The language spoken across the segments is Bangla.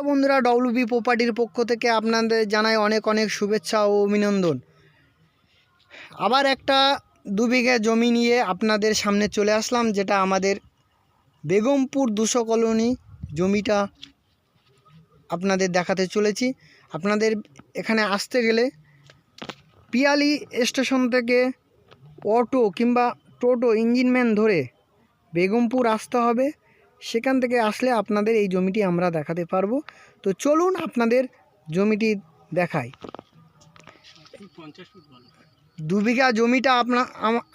বন্ধুরা, ডব্লিউবি প্রপার্টির পক্ষ থেকে আপনাদের জানাই অনেক অনেক শুভেচ্ছা ও অভিনন্দন। আবার একটা 2 বিঘা জমি নিয়ে আপনাদের সামনে চলে আসলাম, যেটা আমাদের বেগমপুর 200 কলোনি জমিটা আপনাদের দেখাতে চলেছি। আপনাদের এখানে আসতে গেলে পিয়ালি স্টেশন থেকে অটো কিংবা টোটো ইঞ্জিনম্যান ধরে বেগমপুর আসতে হবে। সেখান থেকে আসলে আপনাদের এই জমিটি আমরা দেখাতে পারবো। তো চলুন আপনাদের জমিটি দেখাই। 2 বিঘা জমিটা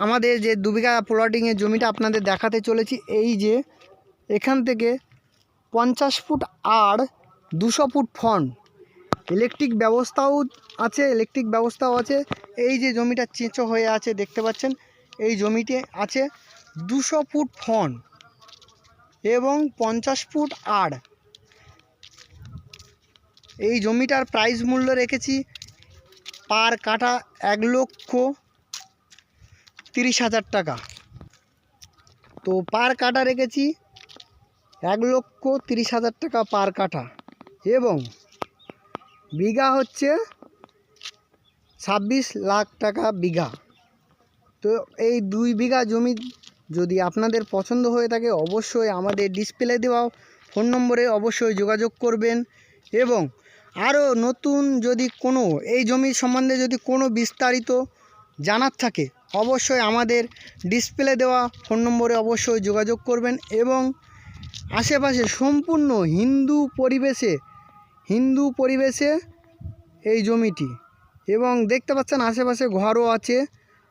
আমাদের যে 2 বিঘা প্লটিংয়ের জমিটা আপনাদের দেখাতে চলেছি। এই যে এখান থেকে 50 ফুট আর 200 ফুট ফ্রন্ট, ইলেকট্রিক ব্যবস্থাও আছে। এই যে জমিটা চেঁচো হয়ে আছে দেখতে পাচ্ছেন, এই জমিতে আছে 200 ফুট ফ্রন্ট এবং 50 ফুট আর। এই জমিটার প্রাইস মূল্য রেখেছি পার কাঠা 1,30,000 টাকা। তো পার কাঠা রেখেছি 1,30,000 টাকা পার কাঠা, এবং বিঘা হচ্ছে 26 লাখ টাকা বিঘা। তো এই 2 বিঘা জমি যদি আপনাদের পছন্দ হয়ে থাকে অবশ্যই আমাদের ডিসপ্লে দেওয়া ফোন নম্বরে অবশ্যই যোগাযোগ করবেন। এবং আরও নতুন যদি কোনো এই জমি সম্বন্ধে যদি কোনো বিস্তারিত জানার থাকে অবশ্যই আমাদের ডিসপ্লে দেওয়া ফোন নম্বরে অবশ্যই যোগাযোগ করবেন। এবং আশেপাশে সম্পূর্ণ হিন্দু পরিবেশে এই জমিটি, এবং দেখতে পাচ্ছেন আশেপাশে ঘরও আছে।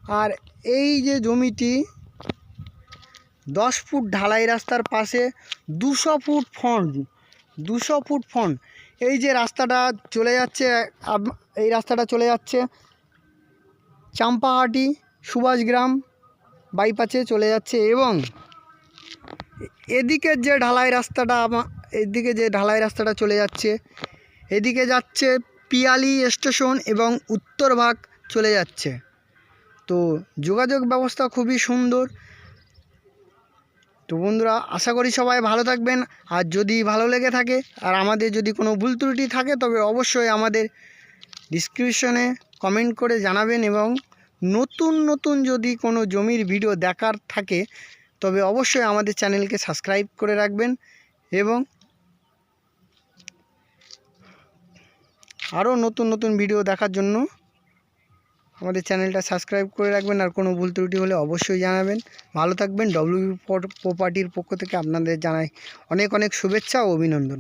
আর এই যে জমিটি 10 ফুট ঢালাই রাস্তার পাশে 200 ফুট ফ্রন্ট। এই যে রাস্তাটা চলে যাচ্ছে, এই রাস্তাটা চলে যাচ্ছে চাম্পাহাটি সুভাষগ্রাম বাইপাসে চলে যাচ্ছে। এবং এদিকে যে ঢালাই রাস্তাটা চলে যাচ্ছে, এদিকে যাচ্ছে পিয়ালি স্টেশন এবং উত্তর ভাগ চলে যাচ্ছে। তো যোগাযোগ ব্যবস্থা খুবই সুন্দর। তো বন্ধুরা, আশা করি সবাই ভালো থাকবেন। আর যদি ভালো লেগে থাকে আর আমাদের যদি কোনো ভুল ত্রুটি থাকে তবে অবশ্যই আমাদের ডিসক্রিপশনে কমেন্ট করে জানাবেন। এবং নতুন যদি কোনো জমির ভিডিও দেখার থাকে তবে অবশ্যই আমাদের চ্যানেলকে সাবস্ক্রাইব করে রাখবেন, এবং আরও নতুন ভিডিও দেখার জন্য আমাদের চ্যানেলটা সাবস্ক্রাইব করে রাখবেন। আর কোনো ভুল ত্রুটি হলে অবশ্যই জানাবেন। ভালো থাকবেন। ডব্লিউবি প্রপার্টির পক্ষ থেকে আপনাদের জানাই অনেক অনেক শুভেচ্ছা ও অভিনন্দন।